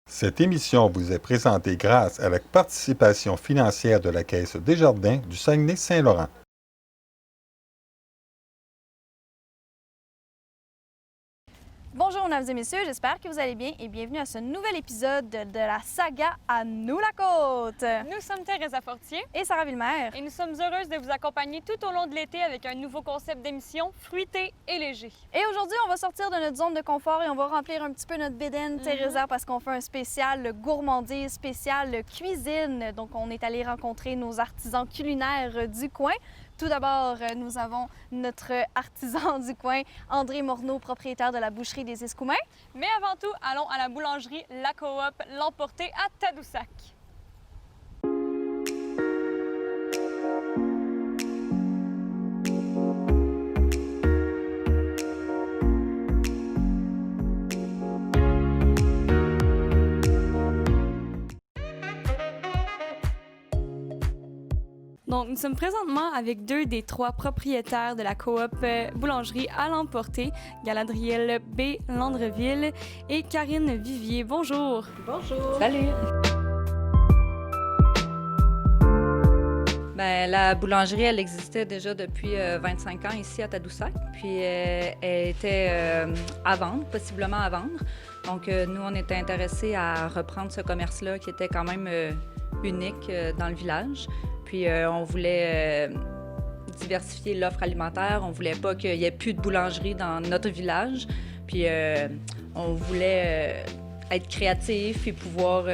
Cette émission vous est présentée grâce à la participation financière de la Caisse Desjardins du Saguenay-Saint-Laurent. Bonjour mesdames et messieurs, j'espère que vous allez bien et bienvenue à ce nouvel épisode de la saga À nous la côte! Nous sommes Thérèse Fortier Et Sarah Villemer. et nous sommes heureuses de vous accompagner tout au long de l'été avec un nouveau concept d'émission fruité et léger. Et aujourd'hui, on va sortir de notre zone de confort et on va remplir un petit peu notre bédaine, Thérèse, parce qu'on fait un spécial gourmandise, spécial cuisine. Donc, on est allé rencontrer nos artisans culinaires du coin. Tout d'abord, nous avons notre artisan du coin, André Morneau, propriétaire de la boucherie des Escoumins. Mais avant tout, allons à la boulangerie La Coop L'Emporté à Tadoussac. Donc, nous sommes présentement avec deux des trois propriétaires de la coop boulangerie à l'emporter, Galadriel B. Landreville et Karine Vivier. Bonjour! Bonjour. Salut! Ben, la boulangerie, elle existait déjà depuis 25 ans ici à Tadoussac. Puis elle était à vendre, possiblement à vendre. Donc nous, on était intéressés à reprendre ce commerce-là qui était quand même unique dans le village. Puis on voulait diversifier l'offre alimentaire. On voulait pas qu'il y ait plus de boulangerie dans notre village. Puis on voulait être créatif et pouvoir...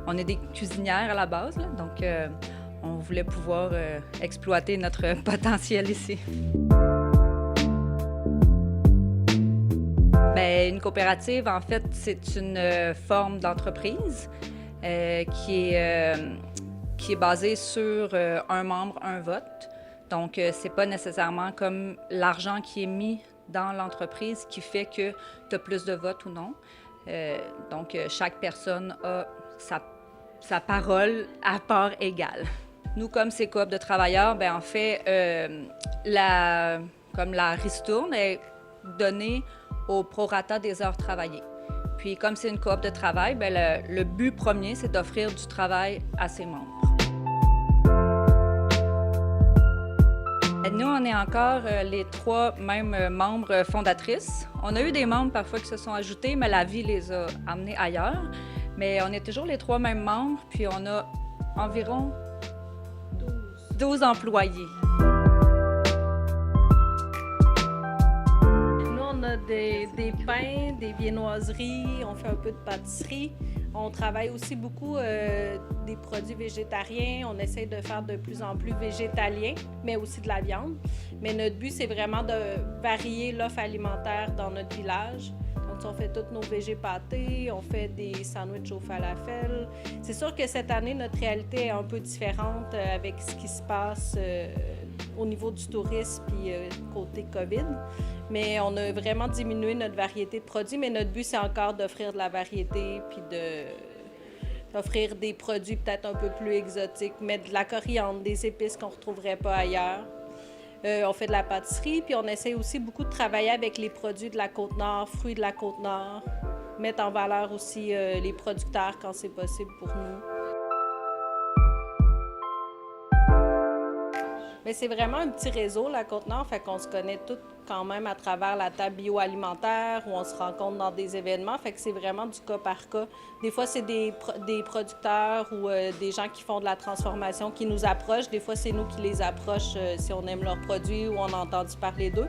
on est des cuisinières à la base, là, donc on voulait pouvoir exploiter notre potentiel ici. Bien, une coopérative, en fait, c'est une forme d'entreprise qui est basée sur un membre, un vote. Donc, c'est pas nécessairement comme l'argent qui est mis dans l'entreprise qui fait que tu as plus de votes ou non. Donc, chaque personne a sa parole à part égale. Nous, comme c'est coop de travailleurs, bien, en fait, la ristourne est donnée au prorata des heures travaillées. Puis, comme c'est une coop de travail, bien, le but premier, c'est d'offrir du travail à ses membres. Nous, on est encore les trois mêmes membres fondatrices. On a eu des membres parfois qui se sont ajoutés, mais la vie les a amenés ailleurs. Mais on est toujours les trois mêmes membres, puis on a environ 12 employés. Nous, on a des pains, des viennoiseries, on fait un peu de pâtisserie. On travaille aussi beaucoup des produits végétariens. On essaie de faire de plus en plus végétalien, mais aussi de la viande. Mais notre but, c'est vraiment de varier l'offre alimentaire dans notre village. Donc, on fait tous nos végés pâtés, on fait des sandwichs au falafel. C'est sûr que cette année, notre réalité est un peu différente avec ce qui se passe au niveau du tourisme puis côté COVID. Mais on a vraiment diminué notre variété de produits, mais notre but, c'est encore d'offrir de la variété puis d'offrir des produits peut-être un peu plus exotiques, mettre de la coriandre, des épices qu'on ne retrouverait pas ailleurs. On fait de la pâtisserie, puis on essaie aussi beaucoup de travailler avec les produits de la Côte-Nord, fruits de la Côte-Nord, mettre en valeur aussi les producteurs quand c'est possible pour nous. Mais c'est vraiment un petit réseau, la Côte-Nord, fait qu'on se connaît toutes quand même à travers la table bioalimentaire où on se rencontre dans des événements, fait que c'est vraiment du cas par cas. Des fois, c'est des producteurs ou des gens qui font de la transformation qui nous approchent. Des fois, c'est nous qui les approchent si on aime leurs produits ou on a entendu parler d'eux.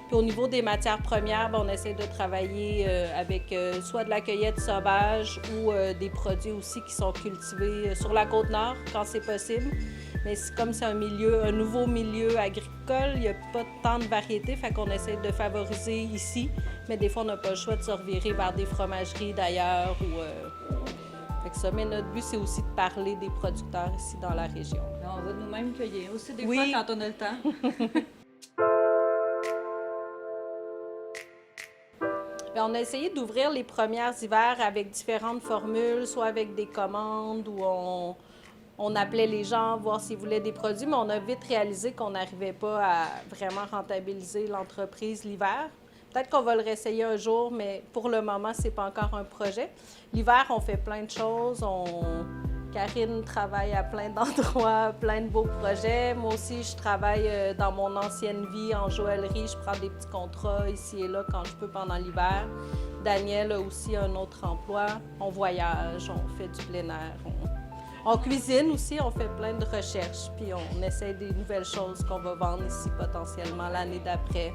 Puis au niveau des matières premières, bien, on essaie de travailler avec soit de la cueillette sauvage ou des produits aussi qui sont cultivés sur la Côte-Nord quand c'est possible. Mais comme c'est un nouveau milieu agricole, il n'y a pas tant de variétés, fait qu'on essaie de favoriser ici. Mais des fois, on n'a pas le choix de se revirer vers des fromageries d'ailleurs. Fait que ça. Mais notre but, c'est aussi de parler des producteurs ici dans la région. On va nous-mêmes cueillir aussi des Oui. fois quand on a le temps. Bien, on a essayé d'ouvrir les premiers hivers avec différentes formules, soit avec des commandes où on appelait les gens, voir s'ils voulaient des produits, mais on a vite réalisé qu'on n'arrivait pas à vraiment rentabiliser l'entreprise l'hiver. Peut-être qu'on va le réessayer un jour, mais pour le moment, c'est pas encore un projet. L'hiver, on fait plein de choses. Karine travaille à plein d'endroits, plein de beaux projets. Moi aussi, je travaille dans mon ancienne vie en joaillerie. Je prends des petits contrats ici et là quand je peux pendant l'hiver. Daniel a aussi un autre emploi. On voyage, on fait du plein air. On cuisine aussi, on fait plein de recherches, puis on essaie des nouvelles choses qu'on va vendre ici potentiellement l'année d'après.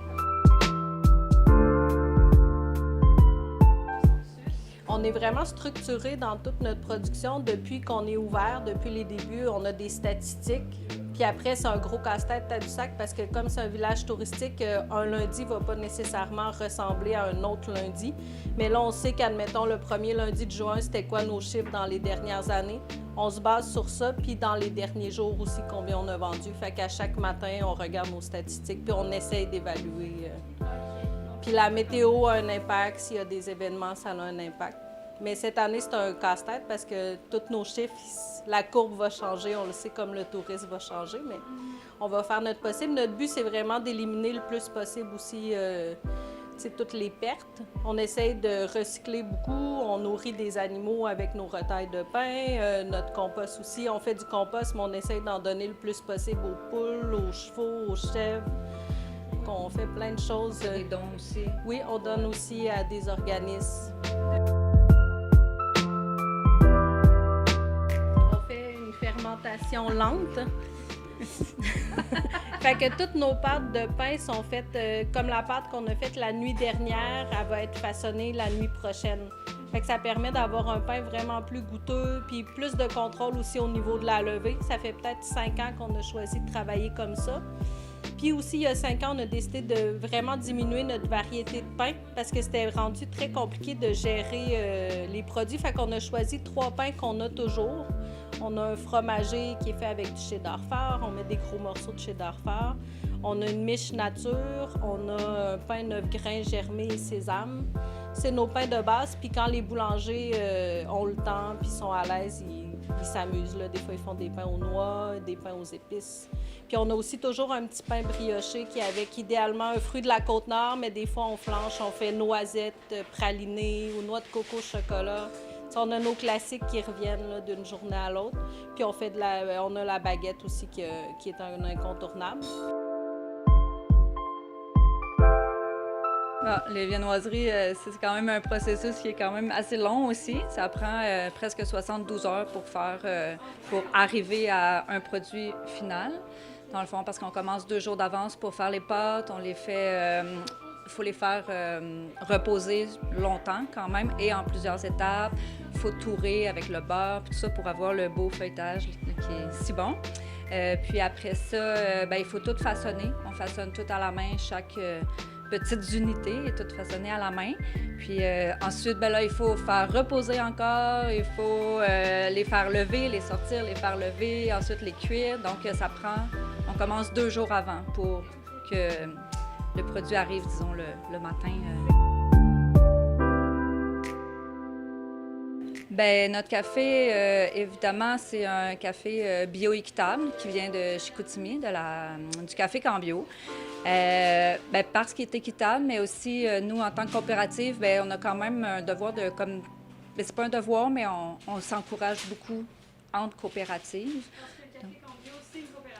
On est vraiment structuré dans toute notre production depuis qu'on est ouvert, depuis les débuts. On a des statistiques. Puis après, c'est un gros casse-tête Tadoussac parce que comme c'est un village touristique, un lundi ne va pas nécessairement ressembler à un autre lundi. Mais là, on sait qu'admettons, le premier lundi de juin, c'était quoi nos chiffres dans les dernières années. On se base sur ça, puis dans les derniers jours aussi, combien on a vendu. Fait qu'à chaque matin, on regarde nos statistiques, puis on essaye d'évaluer. Puis la météo a un impact. S'il y a des événements, ça a un impact. Mais cette année, c'est un casse-tête parce que tous nos chiffres, la courbe va changer. On le sait comme le tourisme va changer, mais on va faire notre possible. Notre but, c'est vraiment d'éliminer le plus possible aussi toutes les pertes. On essaye de recycler beaucoup. On nourrit des animaux avec nos retailles de pain. Notre compost aussi. On fait du compost, mais on essaye d'en donner le plus possible aux poules, aux chevaux, aux chèvres. On fait plein de choses. Des dons aussi. Oui, on donne aussi à des organismes. Fermentation lente. Fait que toutes nos pâtes de pain sont faites comme la pâte qu'on a faite la nuit dernière, elle va être façonnée la nuit prochaine. Fait que ça permet d'avoir un pain vraiment plus goûteux, puis plus de contrôle aussi au niveau de la levée. Ça fait peut-être 5 ans qu'on a choisi de travailler comme ça. Puis aussi, il y a 5 ans, on a décidé de vraiment diminuer notre variété de pain parce que c'était rendu très compliqué de gérer les produits. Fait qu'on a choisi 3 pains qu'on a toujours. On a un fromager qui est fait avec du cheddar fort. On met des gros morceaux de cheddar fort. On a une miche nature. On a un pain 9 grains germé et sésame. C'est nos pains de base. Puis quand les boulangers ont le temps puis sont à l'aise, ils s'amusent. Là. Des fois, ils font des pains aux noix, des pains aux épices. Puis on a aussi toujours un petit pain brioché qui est avec idéalement un fruit de la Côte-Nord, mais des fois, on flanche, on fait noisettes pralinées ou noix de coco au chocolat. On a nos classiques qui reviennent là, d'une journée à l'autre. Puis on a la baguette aussi qui est un incontournable. Ah, les viennoiseries, c'est quand même un processus qui est quand même assez long aussi. Ça prend presque 72 heures pour arriver à un produit final. Dans le fond, parce qu'on commence 2 jours d'avance pour faire les pâtes, on les fait... Il faut les faire reposer longtemps quand même et en plusieurs étapes. Il faut tourer avec le beurre, tout ça pour avoir le beau feuilletage qui est si bon. Puis après ça, il faut tout façonner. On façonne tout à la main, chaque petite unité est toute façonnée à la main. Puis ensuite, là, il faut faire reposer encore, il faut les faire lever, les sortir, les faire lever, ensuite les cuire. Donc ça prend, on commence 2 jours avant pour que le produit arrive, disons, le matin. Notre café, évidemment, c'est un café bio-équitable qui vient de Chicoutimi, du café Cambio. Parce qu'il est équitable, mais aussi, nous, en tant que coopérative, on a quand même un devoir de... c'est pas un devoir, mais on s'encourage beaucoup entre coopératives.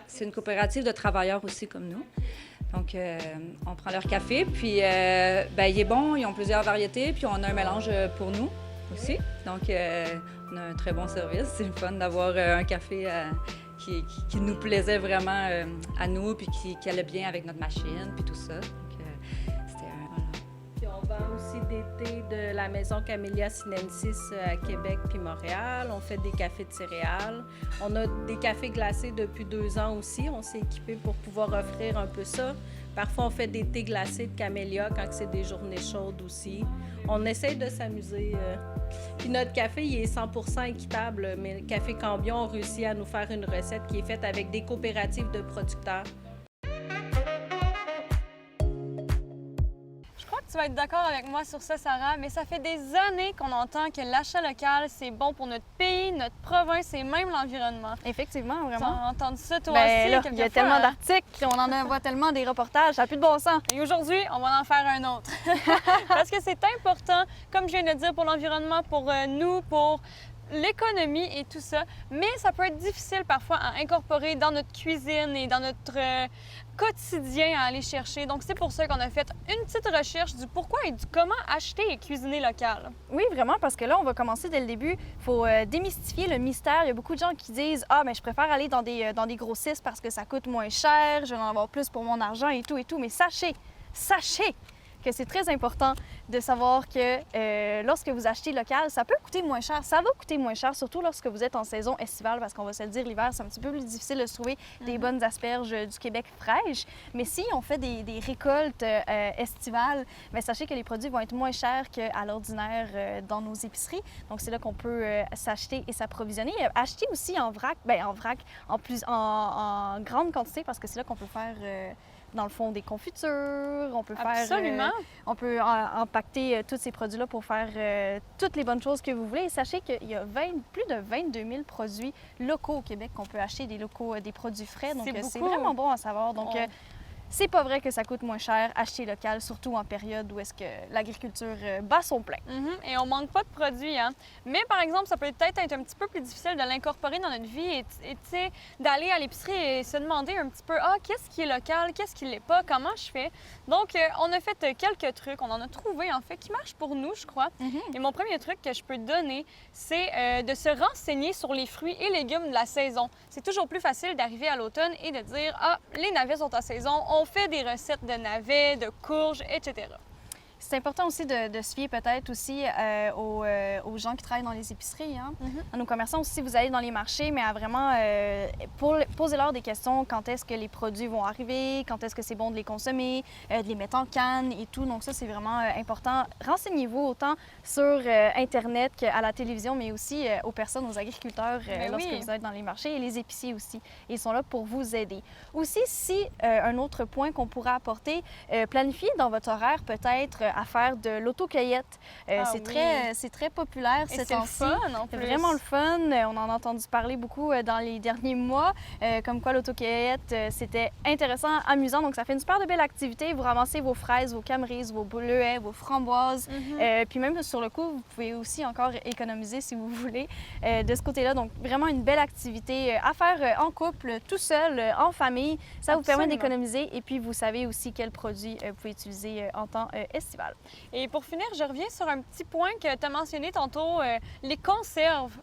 C'est une coopérative de travailleurs aussi, comme nous. Donc, on prend leur café, puis il est bon, ils ont plusieurs variétés, puis on a un mélange pour nous aussi. Donc, on a un très bon service. C'est le fun d'avoir un café qui nous plaisait vraiment à nous, puis qui allait bien avec notre machine, puis tout ça. Donc, c'était voilà. Puis on vend aussi des thés de la maison Camellia Sinensis à Québec puis Montréal. On fait des cafés de céréales. On a des cafés glacés depuis 2 ans aussi. On s'est équipé pour pouvoir offrir un peu ça. Parfois, on fait des thés glacés de camélia quand c'est des journées chaudes aussi. On essaye de s'amuser. Puis notre café, il est 100% équitable, mais le Café Cambion a réussi à nous faire une recette qui est faite avec des coopératives de producteurs. Je crois que tu vas être d'accord avec moi sur ça, Sarah, mais ça fait des années qu'on entend que l'achat local, c'est bon pour notre pays, notre province et même l'environnement. Effectivement, Tu vraiment. as entendu ça, toi Ben aussi, là, il y a quelquefois, tellement hein? d'articles, on en voit tellement des reportages, ça n'a plus de bon sens. Et aujourd'hui, on va en faire un autre. Parce que c'est important, comme je viens de dire, pour l'environnement, pour nous, pour l'économie et tout ça. Mais ça peut être difficile parfois à incorporer dans notre cuisine et dans notre quotidien à aller chercher. Donc, c'est pour ça qu'on a fait une petite recherche du pourquoi et du comment acheter et cuisiner local. Oui, vraiment, parce que là, on va commencer dès le début. Il faut démystifier le mystère. Il y a beaucoup de gens qui disent « Ah, mais je préfère aller dans des grossistes parce que ça coûte moins cher, je vais en avoir plus pour mon argent et tout. » Mais sachez que c'est très important de savoir que lorsque vous achetez local, ça peut coûter moins cher. Ça va coûter moins cher, surtout lorsque vous êtes en saison estivale, parce qu'on va se le dire, l'hiver, c'est un petit peu plus difficile de se trouver des bonnes asperges du Québec fraîches. Mais si on fait des récoltes estivales, bien, sachez que les produits vont être moins chers qu'à l'ordinaire dans nos épiceries. Donc, c'est là qu'on peut s'acheter et s'approvisionner. Acheter aussi en vrac, en grande quantité, parce que c'est là qu'on peut faire... dans le fond, des confitures, on peut Absolument. on peut empaqueter tous ces produits-là pour faire toutes les bonnes choses que vous voulez. Et sachez qu'il y a plus de 22 000 produits locaux au Québec qu'on peut acheter, des produits frais. Donc, c'est beaucoup. vraiment bon à savoir. Donc, c'est pas vrai que ça coûte moins cher acheter local, surtout en période où est-ce que l'agriculture bat son plein. Et on manque pas de produits, hein. Mais par exemple, ça peut peut-être être un petit peu plus difficile de l'incorporer dans notre vie et tu sais, d'aller à l'épicerie et se demander un petit peu, qu'est-ce qui est local, qu'est-ce qui l'est pas, comment je fais. Donc, on a fait quelques trucs, on en a trouvé en fait qui marchent pour nous, je crois. Et mon premier truc que je peux te donner, c'est de se renseigner sur les fruits et légumes de la saison. C'est toujours plus facile d'arriver à l'automne et de dire, les navets sont en saison, on fait des recettes de navets, de courges, etc. C'est important aussi de se fier peut-être aussi aux gens qui travaillent dans les épiceries, hein? À nos commerçants aussi, si vous allez dans les marchés, mais à vraiment posez-leur des questions. Quand est-ce que les produits vont arriver? Quand est-ce que c'est bon de les consommer? De les mettre en canne et tout. Donc ça, c'est vraiment important. Renseignez-vous autant sur Internet qu'à la télévision, mais aussi aux personnes, aux agriculteurs lorsque vous êtes dans les marchés et les épiciers aussi. Ils sont là pour vous aider. Aussi, si un autre point qu'on pourrait apporter, planifiez dans votre horaire peut-être à faire de l'autocueillette. C'est très populaire Et ces c'est le temps-ci. fun, en C'est plus. vraiment le fun. On en a entendu parler beaucoup dans les derniers mois, comme quoi l'autocueillette, c'était intéressant, amusant. Donc, ça fait une super de belle activité. Vous ramassez vos fraises, vos camerises, vos bleuets, vos framboises. Puis même sur le coup, vous pouvez aussi encore économiser si vous voulez de ce côté-là. Donc, vraiment une belle activité à faire en couple, tout seul, en famille. Ça vous permet d'économiser et puis vous savez aussi quels produits vous pouvez utiliser en temps estival. Et pour finir, je reviens sur un petit point que tu as mentionné tantôt, les conserves.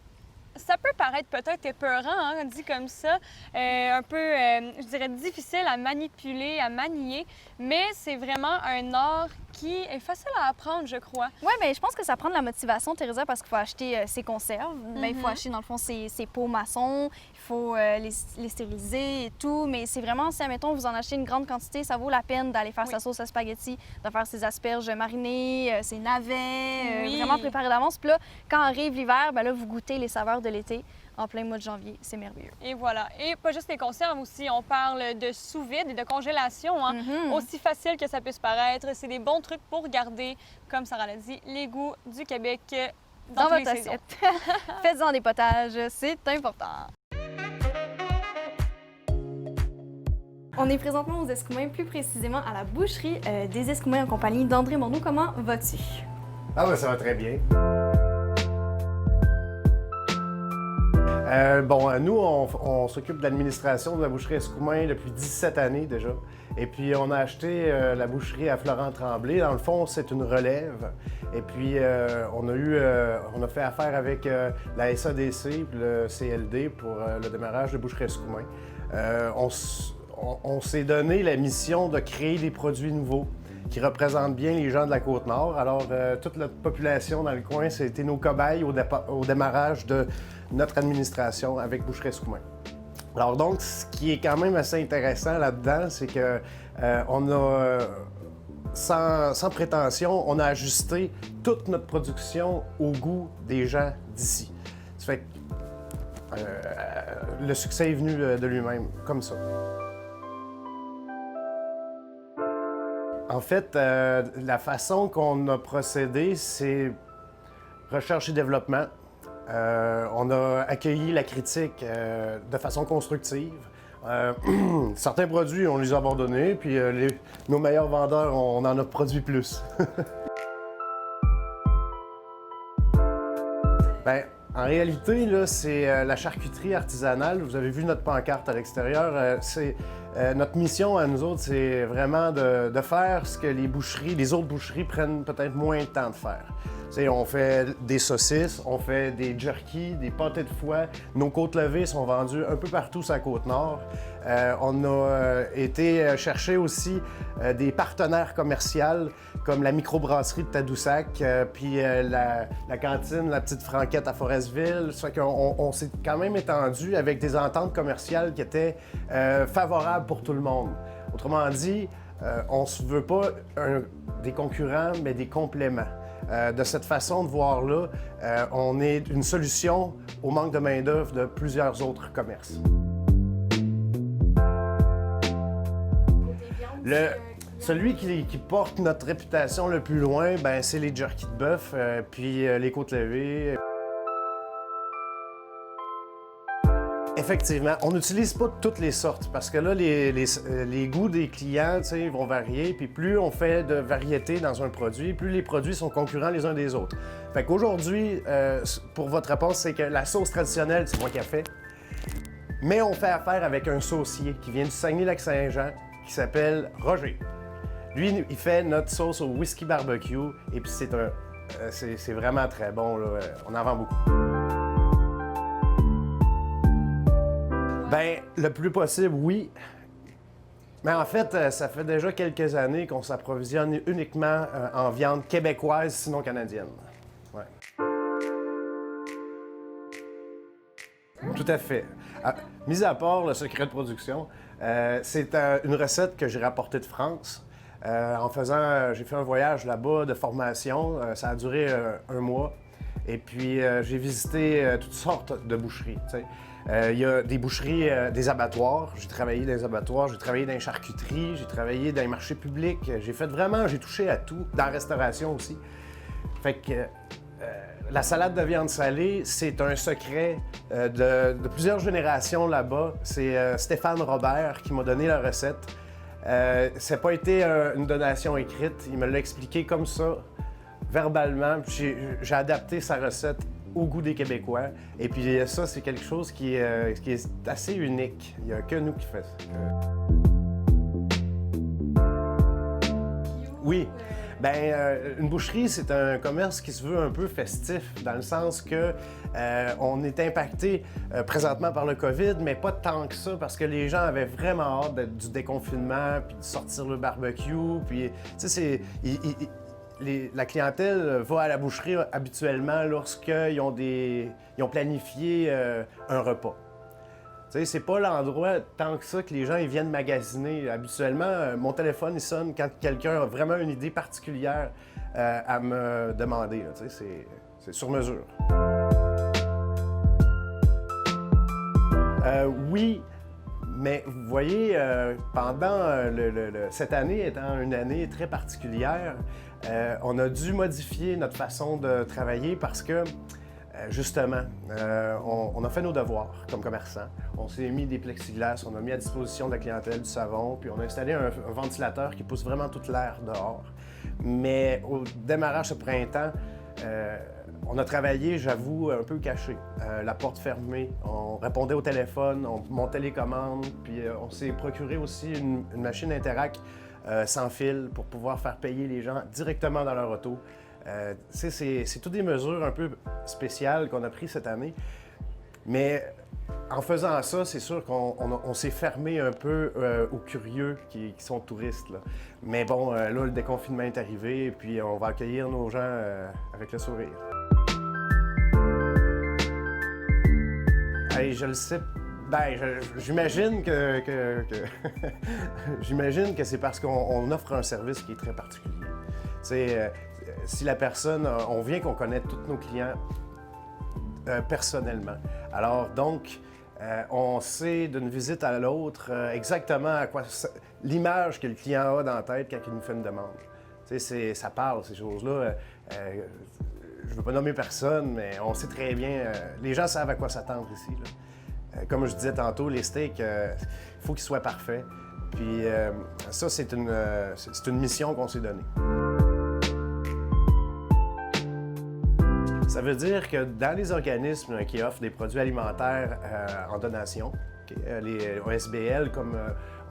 Ça peut paraître peut-être épeurant, hein, dit comme ça, un peu, je dirais, difficile à manipuler, à manier, mais c'est vraiment un art qui est facile à apprendre, je crois. Oui, mais je pense que ça prend de la motivation, Teresa, parce qu'il faut acheter ses conserves. Il faut acheter, dans le fond, ses pots maçons, il faut les stériliser et tout. Mais c'est vraiment, si, admettons, vous en achetez une grande quantité, ça vaut la peine d'aller faire sa sauce à spaghetti, de faire ses asperges marinées, ses navets, vraiment préparer d'avance. Puis là, quand arrive l'hiver, ben là, vous goûtez les saveurs de l'été en plein mois de janvier. C'est merveilleux. Et voilà. Et pas juste les conserves aussi, on parle de sous-vide et de congélation. Hein. Aussi facile que ça puisse paraître, c'est des bons trucs pour garder, comme Sarah l'a dit, les goûts du Québec dans votre assiette. Faites-en des potages, c'est important. On est présentement aux Escoumins, plus précisément à la boucherie des Escoumins en compagnie d'André Morneau. Comment vas-tu? Ah ben ça va très bien. Nous, on s'occupe de l'administration de la boucherie Escoumins depuis 17 années déjà. Et puis, on a acheté la boucherie à Florent-Tremblay. Dans le fond, c'est une relève. Et puis, on a fait affaire avec la SADC et le CLD pour le démarrage de boucherie Escoumins. On s'est donné la mission de créer des produits nouveaux qui représentent bien les gens de la Côte-Nord. Alors, toute notre population dans le coin, c'était nos cobayes au démarrage de notre administration avec Boucherie Escoumins. Alors donc, ce qui est quand même assez intéressant là-dedans, c'est que on a, sans prétention, on a ajusté toute notre production au goût des gens d'ici. Ça fait que le succès est venu de lui-même, comme ça. En fait, la façon qu'on a procédé, c'est recherche et développement. On a accueilli la critique de façon constructive. Certains produits, on les a abandonnés, puis nos meilleurs vendeurs, on en a produit plus. Bien, en réalité, là, c'est la charcuterie artisanale. Vous avez vu notre pancarte à l'extérieur. Notre mission à nous autres, c'est vraiment de faire ce que les autres boucheries prennent peut-être moins de temps de faire. T'sais, on fait des saucisses, on fait des jerky, des pâtés de foie. Nos côtes levées sont vendues un peu partout sur la Côte-Nord. On a été chercher aussi des partenaires commerciaux comme la microbrasserie de Tadoussac, puis la cantine La Petite Franquette à Forestville. Ça fait qu'on s'est quand même étendu avec des ententes commerciales qui étaient favorables pour tout le monde. Autrement dit, on ne veut pas des concurrents, mais des compléments. De cette façon de voir-là, on est une solution au manque de main-d'œuvre de plusieurs autres commerces. Celui qui porte notre réputation le plus loin, ben, c'est les jerky de bœuf, puis les côtes levées. Effectivement, on n'utilise pas toutes les sortes parce que là, les goûts des clients vont varier. Puis plus on fait de variété dans un produit, plus les produits sont concurrents les uns des autres. Fait qu'aujourd'hui, pour votre réponse, c'est que la sauce traditionnelle, c'est moi qui ai fait. Mais on fait affaire avec un saucier qui vient du Saguenay-Lac-Saint-Jean qui s'appelle Roger. Lui, il fait notre sauce au whisky barbecue et puis c'est vraiment très bon, là. On en vend beaucoup. Bien, le plus possible, oui. Mais en fait, ça fait déjà quelques années qu'on s'approvisionne uniquement en viande québécoise, sinon canadienne. Ouais. Tout à fait. Mis à part le secret de production, c'est une recette que j'ai rapportée de France. J'ai fait un voyage là-bas de formation. Ça a duré un mois. Et puis, j'ai visité toutes sortes de boucheries. Il y a des boucheries, des abattoirs. J'ai travaillé dans les abattoirs, j'ai travaillé dans les charcuteries, j'ai travaillé dans les marchés publics. J'ai touché à tout, dans la restauration aussi. Fait que la salade de viande salée, c'est un secret de plusieurs générations là-bas. C'est Stéphane Robert qui m'a donné la recette. Ça n'a pas été une donation écrite, il me l'a expliqué comme ça, verbalement. J'ai adapté sa recette au goût des Québécois. Et puis ça, c'est quelque chose qui est assez unique. Il n'y a que nous qui fait ça. Oui. Bien, une boucherie, c'est un commerce qui se veut un peu festif, dans le sens que on est impacté présentement par le COVID, mais pas tant que ça, parce que les gens avaient vraiment hâte du déconfinement, puis de sortir le barbecue, puis tu sais, la clientèle va à la boucherie habituellement lorsqu'ils ont planifié un repas. Tu sais, c'est pas l'endroit tant que ça que les gens ils viennent magasiner. Habituellement, mon téléphone il sonne quand quelqu'un a vraiment une idée particulière à me demander. Là, tu sais, c'est sur mesure. Oui, mais vous voyez, pendant cette année étant une année très particulière, on a dû modifier notre façon de travailler parce que, justement, on a fait nos devoirs comme commerçants. On s'est mis des plexiglas, on a mis à disposition de la clientèle du savon, puis on a installé un ventilateur qui pousse vraiment toute l'air dehors. Mais au démarrage ce printemps, on a travaillé, j'avoue, un peu caché. La porte fermée, on répondait au téléphone, on montait les commandes, puis on s'est procuré aussi une machine Interac sans fil pour pouvoir faire payer les gens directement dans leur auto. C'est toutes des mesures un peu spéciales qu'on a prises cette année. Mais en faisant ça, c'est sûr qu'on s'est fermé un peu aux curieux qui sont touristes. Là. Mais bon, là, le déconfinement est arrivé et puis on va accueillir nos gens avec le sourire. Hey, je le sais. Ben, j'imagine j'imagine que c'est parce qu'on offre un service qui est très particulier. Tu sais, si la personne, on vient qu'on connaît tous nos clients personnellement. Alors donc, on sait d'une visite à l'autre exactement l'image que le client a dans la tête quand il nous fait une demande. Tu sais, ça parle, ces choses-là. Je ne veux pas nommer personne, mais on sait très bien, les gens savent à quoi s'attendre ici, là. Comme je disais tantôt, les steaks, il faut qu'ils soient parfaits. Puis ça, c'est une mission qu'on s'est donnée. Ça veut dire que dans les organismes qui offrent des produits alimentaires en donation, les OSBL, comme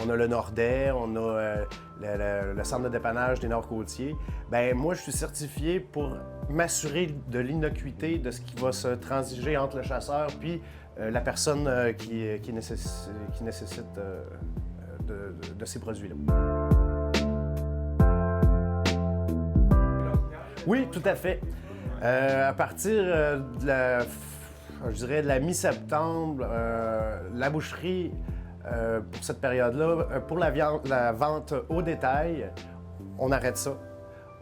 on a le Nordais, on a le centre de dépannage des Nord-Côtiers, bien moi, je suis certifié pour m'assurer de l'innocuité de ce qui va se transiger entre le chasseur puis la personne qui nécessite de ces produits-là. Oui, tout à fait. À partir je dirais de la mi-septembre, la boucherie, pour cette période-là, pour la vente au détail, on arrête ça.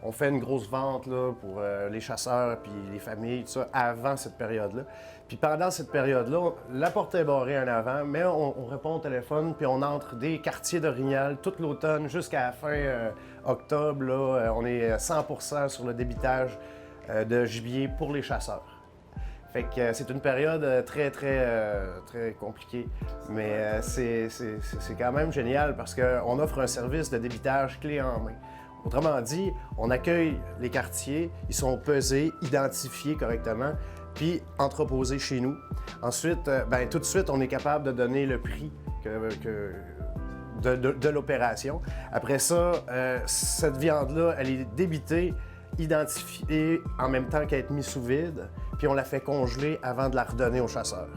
On fait une grosse vente là, pour les chasseurs puis les familles, tout ça, avant cette période-là. Puis pendant cette période-là, la porte est barrée en avant, mais on répond au téléphone puis on entre des quartiers d'Orignal tout l'automne jusqu'à la fin octobre. Là, on est 100% sur le débitage de gibier pour les chasseurs. Fait que c'est une période très compliquée, mais c'est quand même génial parce qu'on offre un service de débitage clé en main. Autrement dit, on accueille les quartiers, ils sont pesés, identifiés correctement, puis entreposés chez nous. Ensuite, tout de suite, on est capable de donner le prix de l'opération. Après ça, cette viande-là, elle est débitée, identifiée en même temps qu'elle est mise sous vide, puis on la fait congeler avant de la redonner aux chasseurs.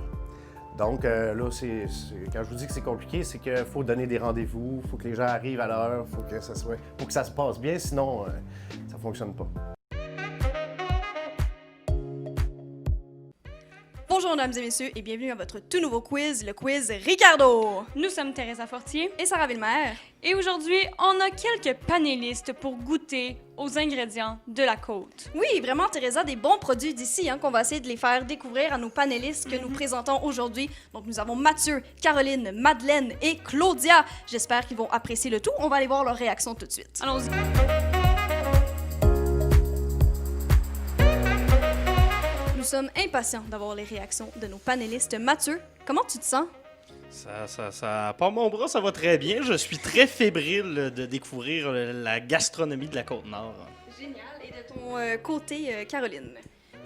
Donc là, quand je vous dis que c'est compliqué, c'est qu'il faut donner des rendez-vous, il faut que les gens arrivent à l'heure, faut que ça se passe bien, sinon ça ne fonctionne pas. Bonjour mesdames et messieurs et bienvenue à votre tout nouveau quiz, le quiz Ricardo. Nous sommes Teresa Fortier Et Sarah Villemer. et aujourd'hui, on a quelques panélistes pour goûter aux ingrédients de la côte. Oui, vraiment Teresa, des bons produits d'ici qu'on va essayer de les faire découvrir à nos panélistes que nous présentons aujourd'hui. Donc nous avons Mathieu, Caroline, Madeleine et Claudia. J'espère qu'ils vont apprécier le tout. On va aller voir leur réaction tout de suite. Allons-y. Nous sommes impatients d'avoir les réactions de nos panélistes. Mathieu, comment tu te sens? Par mon bras, ça va très bien. Je suis très fébrile de découvrir la gastronomie de la Côte-Nord. Génial. Et de ton côté, Caroline?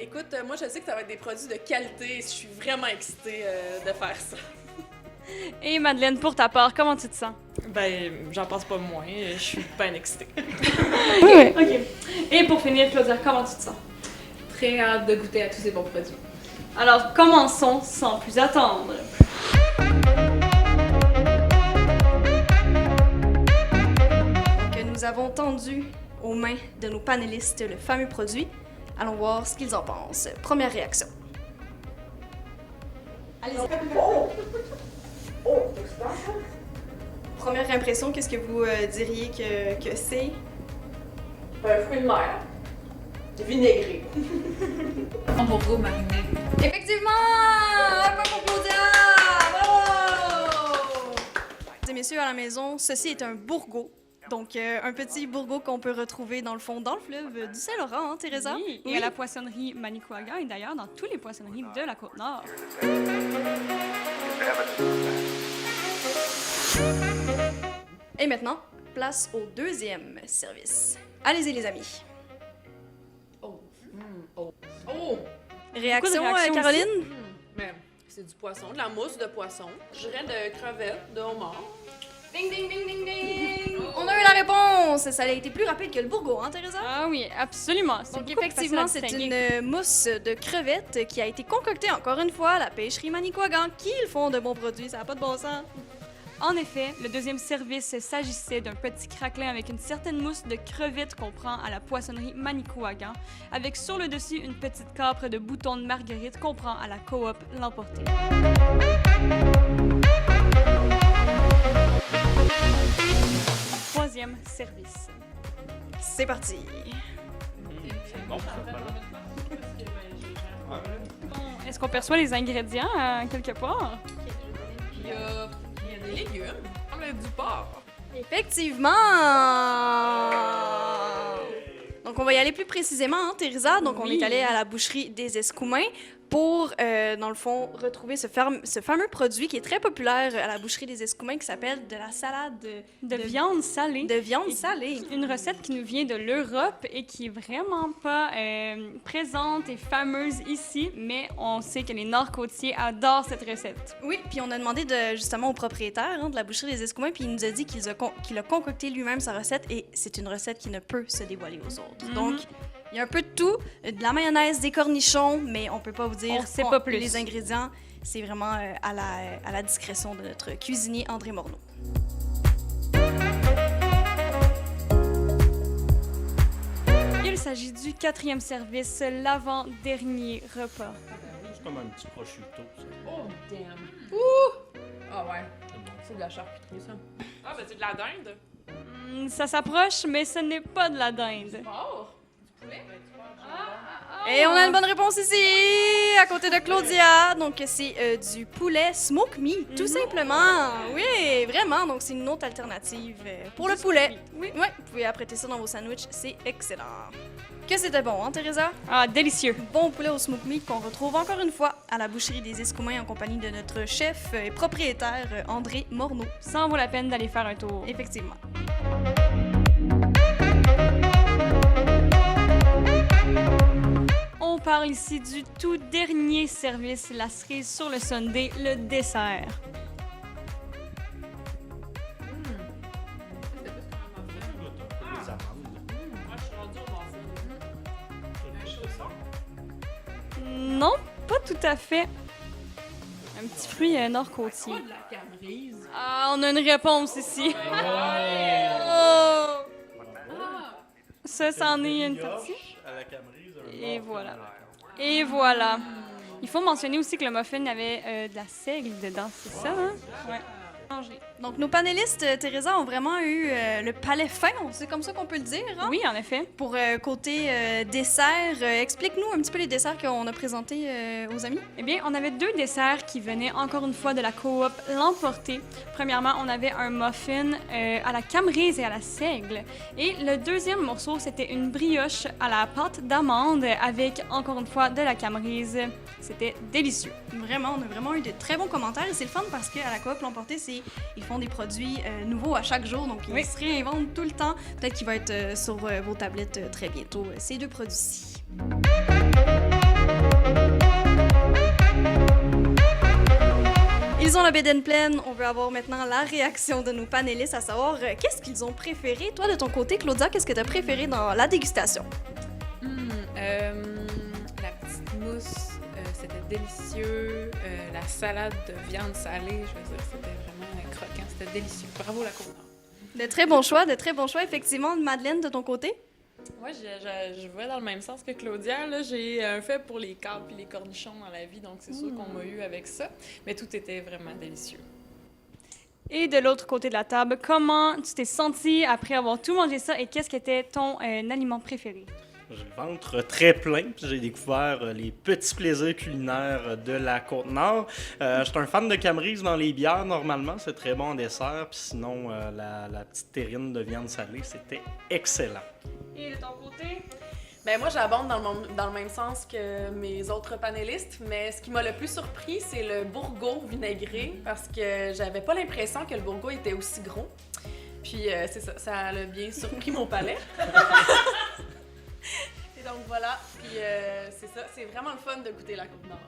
Écoute, moi, je sais que ça va être des produits de qualité. Je suis vraiment excitée de faire ça. Et Madeleine, pour ta part, comment tu te sens? Ben, j'en pense pas moins. Je suis bien excitée. OK. Et pour finir, Claudia, comment tu te sens? Très hâte de goûter à tous ces bons produits. Alors, commençons sans plus attendre. Nous avons tendu aux mains de nos panélistes le fameux produit. Allons voir ce qu'ils en pensent. Première réaction. Allez-y. Première impression, qu'est-ce que vous diriez que c'est? Un fruit de mer. Vinaigré. Un bourreau mariné. Effectivement! Un point pour Claudia! Bravo! Mesdames et messieurs à la maison, ceci est un bourreau. Donc, un petit bourreau qu'on peut retrouver dans le fond, dans le fleuve du Saint-Laurent, hein, Teresa? Oui, et à la poissonnerie Manicouagan et d'ailleurs dans toutes les poissonneries de la Côte-Nord. Et maintenant, place au deuxième service. Allez-y, les amis. Réaction, Beaucoup de réactions Caroline? Mais c'est du poisson, de la mousse de poisson. Je dirais de crevettes, de homard. Ding, ding, ding, ding, ding! On a eu la réponse! Ça a été plus rapide que le bourreau, hein, Teresa? Ah oui, absolument. C'est Donc, beaucoup plus effectivement, facile à c'est distinguer. une mousse de crevettes qui a été concoctée encore une fois à la pêcherie Manicouagan, qui ils font de bons produits, ça n'a pas de bon sens. En effet, le deuxième service s'agissait d'un petit craquelin avec une certaine mousse de crevettes qu'on prend à la poissonnerie Manicouagan, avec sur le dessus une petite capre de boutons de marguerite qu'on prend à la coop L'Emporté. Troisième service. C'est parti! Bon, Bon, est-ce qu'on perçoit les ingrédients quelque part? Puis il y a des légumes, comme du porc. Effectivement! Donc, on va y aller plus précisément, hein, Teresa. Donc, on est allé à la boucherie des Escoumins pour, dans le fond, retrouver ce fameux produit qui est très populaire à la boucherie des Escoumins qui s'appelle de la salade De viande salée. de viande salée. Une recette qui nous vient de l'Europe et qui est vraiment pas présente et fameuse ici, mais on sait que les Nord-Côtiers adorent cette recette. Oui, puis on a demandé justement au propriétaire, hein, de la boucherie des Escoumins, puis il nous a dit qu'il a concocté lui-même sa recette et c'est une recette qui ne peut se dévoiler aux autres. Donc, il y a un peu de tout, de la mayonnaise, des cornichons, mais on peut pas vous dire On sait pas plus. les ingrédients. C'est vraiment à la discrétion de notre cuisinier André Morneau. Il s'agit du 4e service, l'avant-dernier repas. C'est comme un petit prosciutto, ça. Oh, damn. Ah ouais, C'est bon. c'est de la charcuterie, ça. Ah, ben c'est de la dinde. Ça s'approche, mais ce n'est pas de la dinde. Oh! Et on a une bonne réponse ici, à côté de Claudia. Donc, c'est du poulet smoke meat, tout simplement. Oui, vraiment. Donc, c'est une autre alternative pour le poulet. Oui, vous pouvez apprêter ça dans vos sandwichs. C'est excellent. Que c'était bon, hein, Teresa? Ah, délicieux. Bon poulet au smoke meat qu'on retrouve encore une fois à la boucherie des Escoumins en compagnie de notre chef et propriétaire André Morneau. Ça en vaut la peine d'aller faire un tour. Effectivement. On parle ici du tout dernier service, la cerise sur le sundae, le dessert. Les amandes. Moi, je suis rendue au morceau. Non, pas tout à fait. Un petit fruit nord-côtier. Pas de la cabrise. Ah, on a une réponse ici. Ça, c'en est une partie. À la camerise, un Et morceau. voilà. Et voilà. Il faut mentionner aussi que le muffin avait de la seigle dedans, c'est ça, hein? Ouais. Manger. Donc, nos panélistes, Teresa, ont vraiment eu le palais fin, c'est comme ça qu'on peut le dire, hein? Oui, en effet. Pour côté dessert, explique-nous un petit peu les desserts qu'on a présentés aux amis. Eh bien, on avait 2 desserts qui venaient encore une fois de la coop L'Emporter. Premièrement, on avait un muffin à la camerise et à la seigle. Et le deuxième morceau, c'était une brioche à la pâte d'amande avec encore une fois de la camerise. C'était délicieux. Vraiment, on a vraiment eu de très bons commentaires et c'est le fun parce qu'à la coop L'Emporter, ils font des produits nouveaux à chaque jour, donc ils se réinventent tout le temps. Peut-être qu'il va être sur vos tablettes très bientôt, ces 2 produits-ci. Ils ont la bédaine pleine. On veut avoir maintenant la réaction de nos panélistes, à savoir qu'est-ce qu'ils ont préféré. Toi, de ton côté, Claudia, qu'est-ce que tu as préféré dans la dégustation? La petite mousse, c'était délicieux. La salade de viande salée, je veux dire, c'était vraiment croquant. C'était délicieux. Bravo, la Côte-Nord. De très bons choix, effectivement. Madeleine, de ton côté? Moi, je vais dans le même sens que Claudia. Là, j'ai un fait pour les câbles et les cornichons dans la vie, donc c'est sûr qu'on m'a eu avec ça. Mais tout était vraiment délicieux. Et de l'autre côté de la table, comment tu t'es senti après avoir tout mangé ça et qu'est-ce qui était ton aliment préféré? J'ai le ventre très plein, puis j'ai découvert les petits plaisirs culinaires de la Côte-Nord. Je suis un fan de camerise dans les bières, normalement, c'est très bon en dessert. Puis sinon, la petite terrine de viande salée, c'était excellent. Et de ton côté? Ben moi, j'abonde dans le même sens que mes autres panélistes, mais ce qui m'a le plus surpris, c'est le bourgogne vinaigré, parce que j'avais pas l'impression que le bourgogne était aussi gros. Puis c'est ça, ça a bien surpris mon palais. Et donc voilà, puis c'est ça, c'est vraiment le fun de goûter la Côte-Nord.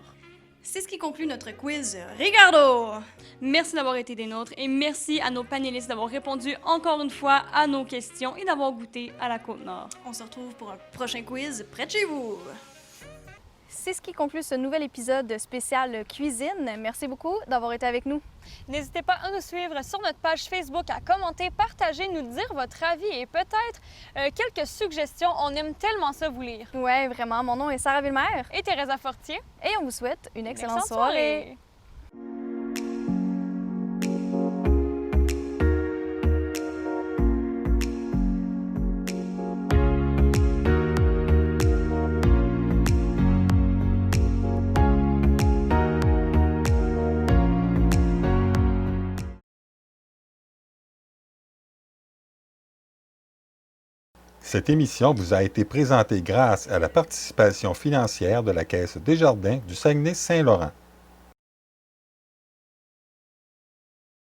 C'est ce qui conclut notre quiz Ricardo! Merci d'avoir été des nôtres et merci à nos panélistes d'avoir répondu encore une fois à nos questions et d'avoir goûté à la Côte-Nord. On se retrouve pour un prochain quiz près de chez vous! C'est ce qui conclut ce nouvel épisode spécial cuisine. Merci beaucoup d'avoir été avec nous. N'hésitez pas à nous suivre sur notre page Facebook, à commenter, partager, nous dire votre avis et peut-être quelques suggestions. On aime tellement ça vous lire. Ouais, vraiment. Mon nom est Sarah Villemer. Et Teresa Fortier. Et on vous souhaite une excellente soirée. Cette émission vous a été présentée grâce à la participation financière de la Caisse Desjardins du Saguenay-Saint-Laurent.